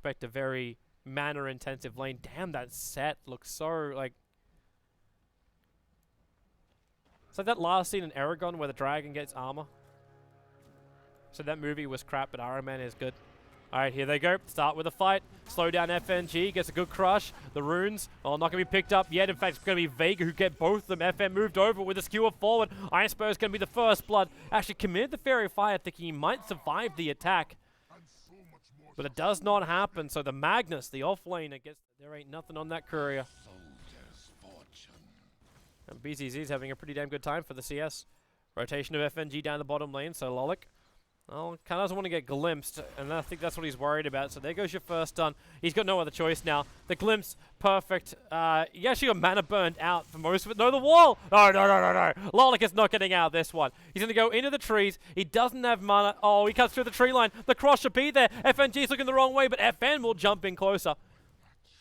expect a very mana-intensive lane. Damn, that set looks so, like... It's like that last scene in Aragon where the dragon gets armor. So that movie was crap, but Iron Man is good. Alright, here they go. Start with a fight. Slow down FNG. Gets a good crush. The runes, well, not going to be picked up yet. In fact, it's going to be Vega who get both of them. FN moved over with a skewer forward. Iceberg's going to be the first blood. Actually committed the Fairy Fire, thinking he might survive the attack. But it does not happen. So the Magnus, the offlaner, gets... There ain't nothing on that courier. And BZZ's having a pretty damn good time for the CS. Rotation of FNG down the bottom lane. So Lolik, well, kind of doesn't want to get glimpsed, and I think that's what he's worried about. So there goes your first stun. He's got no other choice now. The glimpse, perfect. He actually got mana burned out for most of it. No, the wall! No. Lolik is not getting out of this one. He's going to go into the trees. He doesn't have mana. Oh, he cuts through the tree line. The cross should be there. FNG's looking the wrong way, but FN will jump in closer.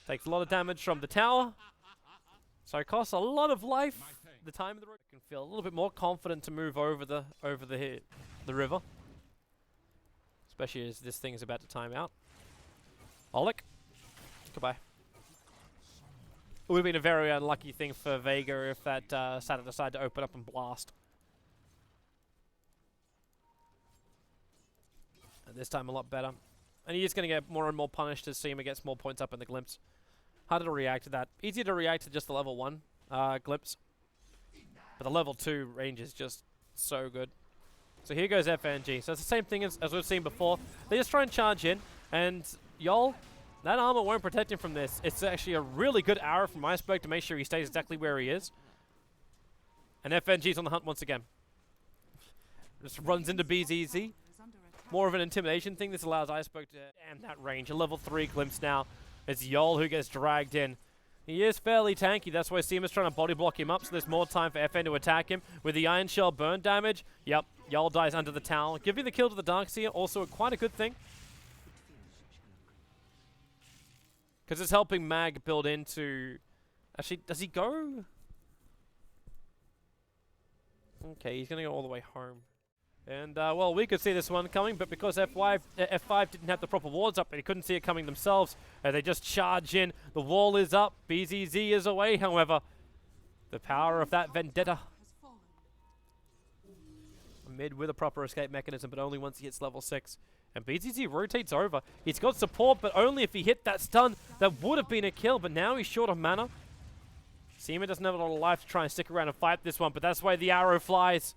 Takes a lot of damage from the tower. So it costs a lot of life. The time of the road can feel a little bit more confident to move over the river. Especially as this thing is about to time out. Olik. Goodbye. It would have been a very unlucky thing for Vega if that Saturn decided to open up and blast. And this time a lot better. And he is going to get more and more punished as Seema gets more points up in the glimpse. Harder to react to that. Easier to react to just the level 1 glimpse. But the level 2 range is just so good. So here goes FNG. So it's the same thing as we've seen before. They just try and charge in, and Yol, that armor won't protect him from this. It's actually a really good arrow from Iceberg to make sure he stays exactly where he is. And FNG's on the hunt once again. Just runs into BZZ. More of an intimidation thing. This allows Iceberg to damn that range. A level 3 glimpse now. It's Yol who gets dragged in. He is fairly tanky, that's why Seema's trying to body block him up, so there's more time for FN to attack him. With the Iron Shell burn damage, yep, Yol dies under the tower. Giving the kill to the Darkseer, also quite a good thing. Because it's helping Mag build into... Actually, does he go? Okay, he's going to go all the way home. And, well, we could see this one coming, but because F5 didn't have the proper wards up, they couldn't see it coming themselves. They just charge in. The wall is up. BZZ is away, however. The power of that vendetta. Mid with a proper escape mechanism, but only once he hits level 6. And BZZ rotates over. He's got support, but only if he hit that stun. That would have been a kill, but now he's short of mana. Seema doesn't have a lot of life to try and stick around and fight this one, but that's why the arrow flies.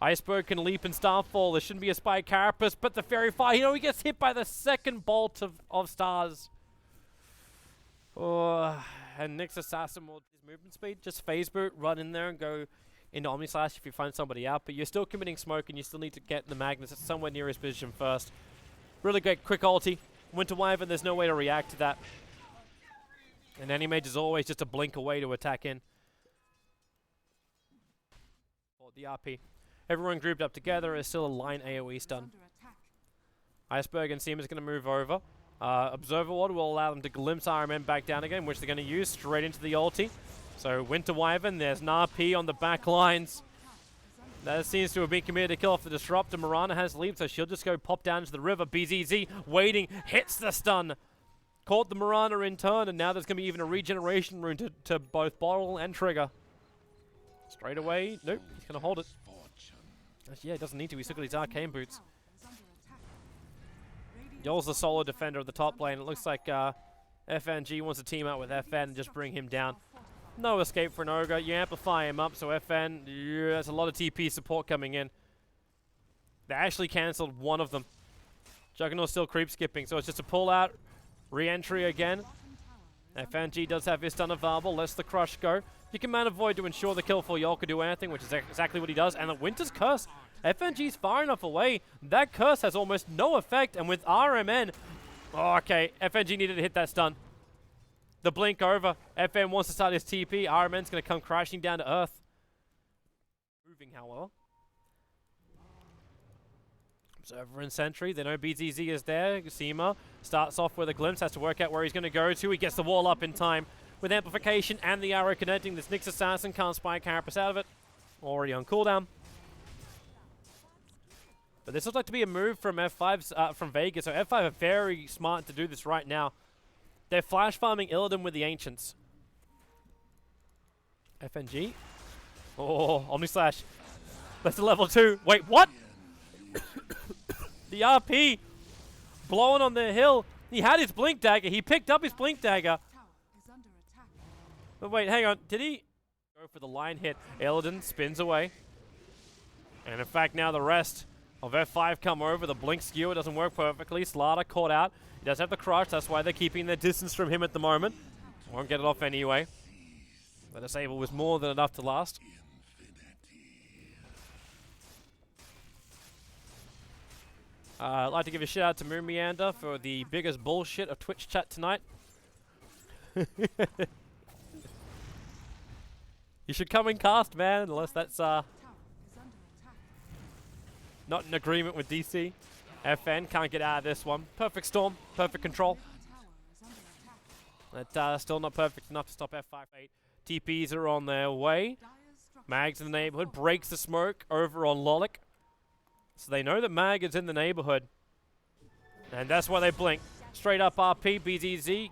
Iceberg can leap and Starfall. There shouldn't be a Spy Carapace, but the Fairy Fire, you know, he gets hit by the second bolt of stars. Oh, and Nyx Assassin will his movement speed. Just phase boot, run in there and go into Omni Slash if you find somebody out, but you're still committing smoke and you still need to get the Magnus somewhere near his position first. Really great quick ulti. Winter Wyvern, there's no way to react to that. And Animage is always just a blink away to attack in. Or the RP. Everyone grouped up together is still a line AoE stun. Iceberg and Seema is going to move over. Observer Ward will allow them to glimpse RMN back down again, which they're going to use straight into the ulti. So Winter Wyvern, there's an RP on the back lines. That seems to have been committed to kill off the Disruptor. Mirana has leap, so she'll just go pop down to the river. BZZ waiting, hits the stun. Caught the Mirana in turn, and now there's going to be even a regeneration rune to both bottle and trigger. Straight away, nope, he's going to hold it. Yeah, he doesn't need to. He's still got his arcane boots. Yol's the solo defender of the top lane. It looks like FNG wants to team up with FN and just bring him down. No escape for an Ogre. You amplify him up, so FN, yeah, there's a lot of TP support coming in. They actually cancelled one of them. Juggernaut's still creep skipping, so it's just a pull out, re-entry again. FNG does have his stun available, lets the crush go. You can mana void to ensure the kill for Yol can do anything, which is exactly what he does. And the Winter's Curse, FNG's far enough away. That curse has almost no effect, and with RMN, oh, okay, FNG needed to hit that stun. The blink over. FN wants to start his TP. RMN's going to come crashing down to earth. Moving, however. Observer and Sentry, they know BZZ is there. Seema starts off with a glimpse, has to work out where he's going to go to. He gets the wall up in time. With amplification and the arrow connecting, this Nyx Assassin can't spy Carapace out of it. Already on cooldown. But this looks like to be a move from from Vega. So F5 are very smart to do this right now. They're flash farming illidan with the Ancients. FNG. Oh, Omni Slash. That's a level 2. Wait, what? The RP blowing on the hill. He had his Blink Dagger. He picked up his Blink Dagger. But wait, hang on. Did he go for the line hit? Illidan spins away. And in fact, now the rest of F5 come over. The Blink skewer doesn't work perfectly. Slaughter caught out. He does have the crush. That's why they're keeping their distance from him at the moment. Won't get it off anyway. The disable was more than enough to last. I'd like to give a shout out to Moon Meander for the biggest bullshit of Twitch chat tonight. You should come and cast, man, unless that's not in agreement with DC. FN can't get out of this one. Perfect storm, perfect control. But still not perfect enough to stop F5. 8 TPs are on their way. Mag's in the neighborhood, breaks the smoke over on Lolik. So they know that Mag is in the neighborhood. And that's why they blink. Straight up RP, BZZ.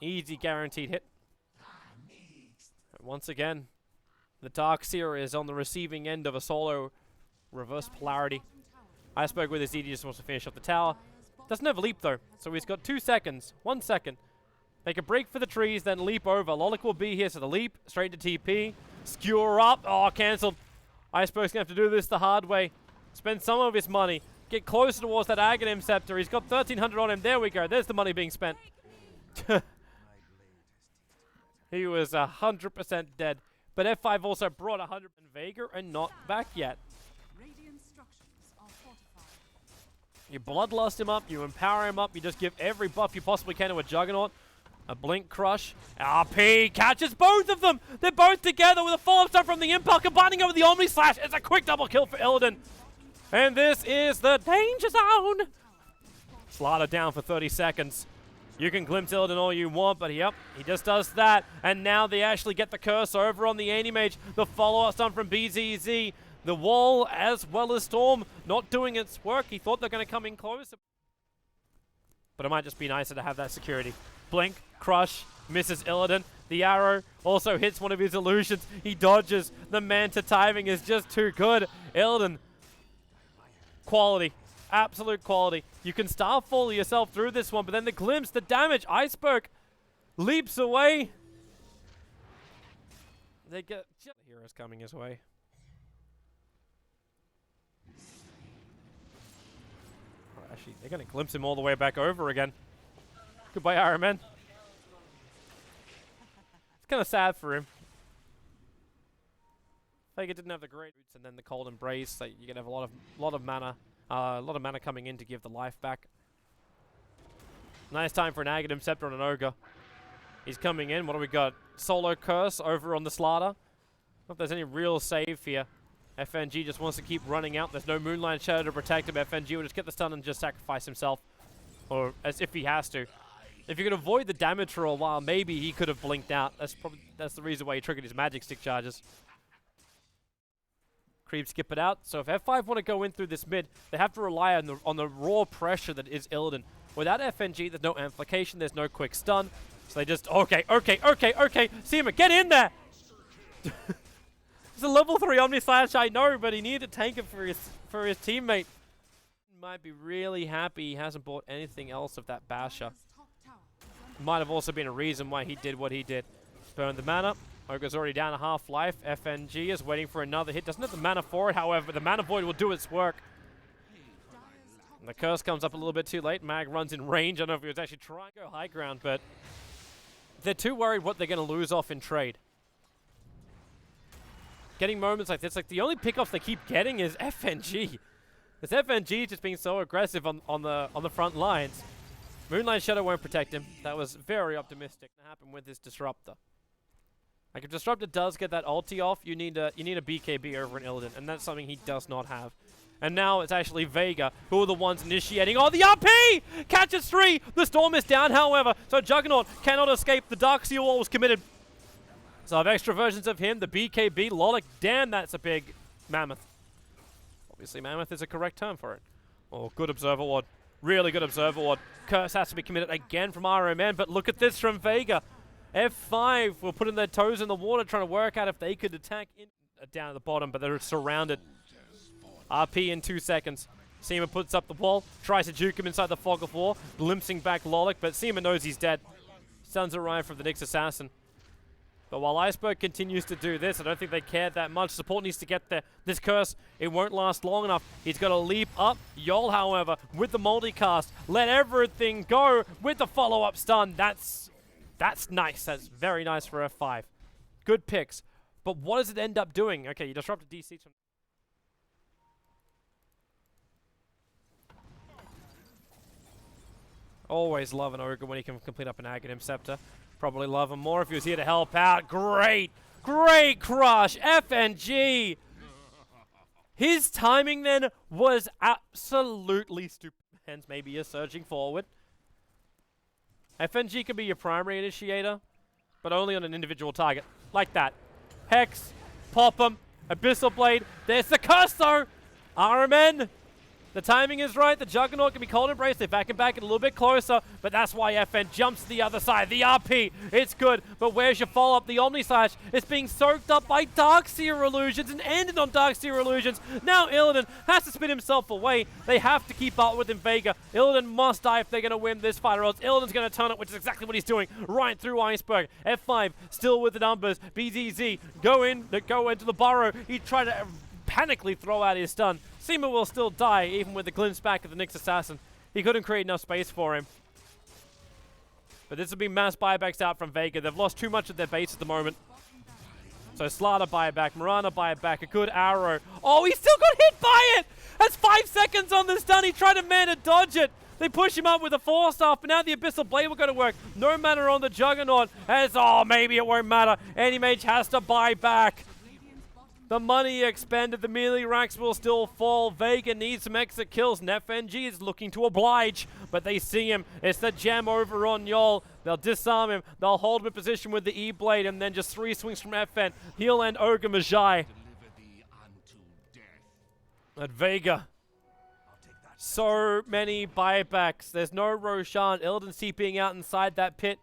Easy guaranteed hit. And once again, the Darkseer is on the receiving end of a solo reverse polarity. Iceberg with his ED just wants to finish off the tower. Doesn't have a leap though, so he's got 2 seconds. 1 second. Make a break for the trees, then leap over. Lolik will be here, so the leap, straight to TP. Skewer up. Oh, cancelled. Iceberg's going to have to do this the hard way. Spend some of his money. Get closer towards that Aghanim Scepter. He's got 1,300 on him. There we go. There's the money being spent. He was 100% dead. But F5 also brought 100 in Vega and not back yet. You bloodlust him up. You empower him up. You just give every buff you possibly can to a Juggernaut. A Blink Crush. RP catches both of them. They're both together with a follow-up stun from the Impel, combining over the Omni Slash. It's a quick double kill for illidan. And this is the danger zone. Slaughter down for 30 seconds. You can glimpse illidan all you want, but yep, he just does that. And now they actually get the curse over on the Anti-Mage. The follow-up stun from BZZ. The wall as well as Storm not doing its work. He thought they're going to come in close. But it might just be nicer to have that security. Blink, crush, misses illidan. The arrow also hits one of his illusions. He dodges. The Manta timing is just too good. illidan. Quality. Absolute quality. You can Starfall yourself through this one, but then the glimpse, the damage, Iceberg leaps away. They get heroes coming his way. Actually, they're going to glimpse him all the way back over again. Goodbye, Iron Man. It's kind of sad for him. Vega didn't have the great roots and then the cold embrace. So you can have a lot of mana coming in to give the life back. Nice time for an Aghanim Scepter on an Ogre. He's coming in. What do we got? Solo Curse over on the Slaughter. Not if there's any real save here. FNG just wants to keep running out. There's no Moonlight Shadow to protect him. FNG will just get the stun and just sacrifice himself. Or as if he has to. If you could avoid the damage for a while, maybe he could have blinked out. That's the reason why he triggered his magic stick charges. Creep skip it out. So if F5 want to go in through this mid, they have to rely on the raw pressure that is illidan. Without FNG, there's no amplification, there's no quick stun. So they just, okay. Seema, get in there! It's a level 3 Omni Slash, I know, but he needed to tank it for his teammate. Might be really happy he hasn't bought anything else of that Basher. Might have also been a reason why he did what he did. Burn the mana. Ogre's already down a half life. FNG is waiting for another hit. Doesn't have the mana for it, however, the Mana Void will do its work. And the curse comes up a little bit too late. Mag runs in range. I don't know if he was actually trying to go high ground, but they're too worried what they're going to lose off in trade. Getting moments like this, like the only pickoffs they keep getting is FNG. This FNG just being so aggressive on the front lines. Moonlight Shadow won't protect him. That was very optimistic to happen with this Disruptor. Like if Disruptor does get that ulti off, you need a BKB over an illidan, and that's something he does not have. And now it's actually Vega who are the ones initiating. Oh, the RP! Catches 3! The Storm is down, however, so Juggernaut cannot escape. The Darkseer wall was committed. So I have extra versions of him, the BKB, Lolik. Damn, that's a big mammoth. Obviously, Mammoth is a correct term for it. Oh, good Observer Ward. Really good Observer Ward. Curse has to be committed again from RMN, but look at this from Vega. F5 were putting their toes in the water trying to work out if they could attack down at the bottom, but they're surrounded. RP in 2 seconds. Seema puts up the wall, tries to juke him inside the fog of war, glimpsing back Lolik, but Seema knows he's dead. Stuns arrive from the Nyx Assassin. But while Iceberg continues to do this, I don't think they care that much. Support needs to get there. This curse, it won't last long enough. He's got to leap up. Yol, however, with the multicast, let everything go with the follow-up stun. That's nice. That's very nice for F5. Good picks. But what does it end up doing? Okay, you disrupted DC. Always love an Ogre when he can complete up an Aghanim Scepter. Probably love him more if he was here to help out. Great crush. FNG. His timing then was absolutely stupid. Hence maybe a surging forward. FNG can be your primary initiator, but only on an individual target. Like that. Hex. Pop him. Abyssal Blade. There's the curse though. RMN. The timing is right. The Juggernaut can be cold embraced. They back him back a little bit closer, but that's why FN jumps to the other side. The RP, it's good, but where's your follow-up? The Omni Slash is being soaked up by Darkseer Illusions and ended on Darkseer Illusions. Now Illidan has to spin himself away. They have to keep up with him, Vega. Illidan must die if they're going to win this fight, or else Illidan's going to turn it, which is exactly what he's doing right through Iceberg. F5 still with the numbers. BZZ go into the burrow. He tried to panically throw out his stun. Seema will still die, even with the glimpse back of the Nyx Assassin. He couldn't create enough space for him. But this will be mass buybacks out from Vega. They've lost too much of their base at the moment. So Slaughter buyback, Mirana buyback, a good arrow. Oh, he still got hit by it! That's 5 seconds on the stun. He tried to mana dodge it. They push him up with a 4-staff, but now the Abyssal Blade will go to work. No mana on the Juggernaut. As, oh, maybe it won't matter. Anti-Mage has to buy back. The money expended, the melee racks will still fall. Vega needs some exit kills. FNG is looking to oblige, but they see him. It's the gem over on Yol. They'll disarm him. They'll hold him in position with the E-Blade, and then just 3 swings from FN. He'll end Ogre Magi. At Vega. So many buybacks. There's no Roshan. Illidan's TPing out inside that pit.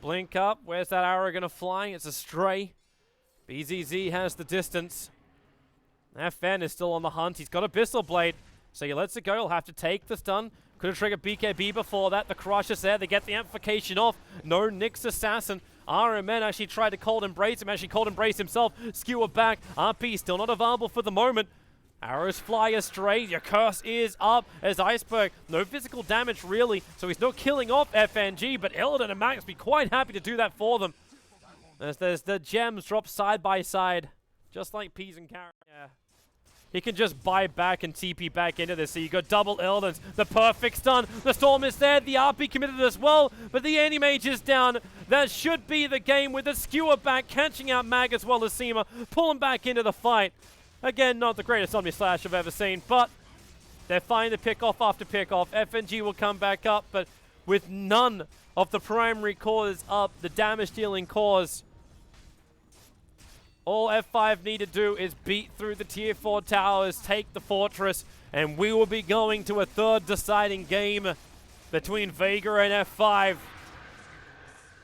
Blink up. Where's that arrow going to fly? It's a stray. BZZ has the distance. FN is still on the hunt. He's got Abyssal Blade, so he lets it go. He'll have to take the stun. Could have triggered BKB before that. The crush is there. They get the amplification off. No Nyx Assassin. RMN actually tried to cold embrace him. Actually cold embrace himself. Skewer back. RP still not available for the moment. Arrows fly astray. Your curse is up as Iceberg. No physical damage really, so he's not killing off FNG, but Illidan and Max be quite happy to do that for them. As there's the gems drop side by side, just like peas and carrots. Yeah. He can just buy back and TP back into this. So you got double Illidans, the perfect stun. The Storm is there, the RP committed as well, but the Anti-Mage is down. That should be the game with the skewer back, catching out Mag as well as Seema, pulling back into the fight. Again, not the greatest Omni Slash I've ever seen, but they're fine to pick off after pick off. FNG will come back up, but with none of the primary cores up, the damage dealing cores. All F5 need to do is beat through the tier 4 towers, take the fortress, and we will be going to a third deciding game between Vega and F5.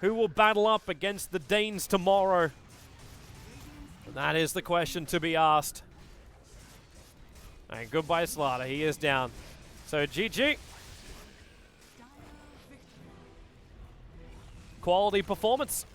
Who will battle up against the Danes tomorrow? That is the question to be asked. And goodbye Slaughter, he is down. So GG. Quality performance.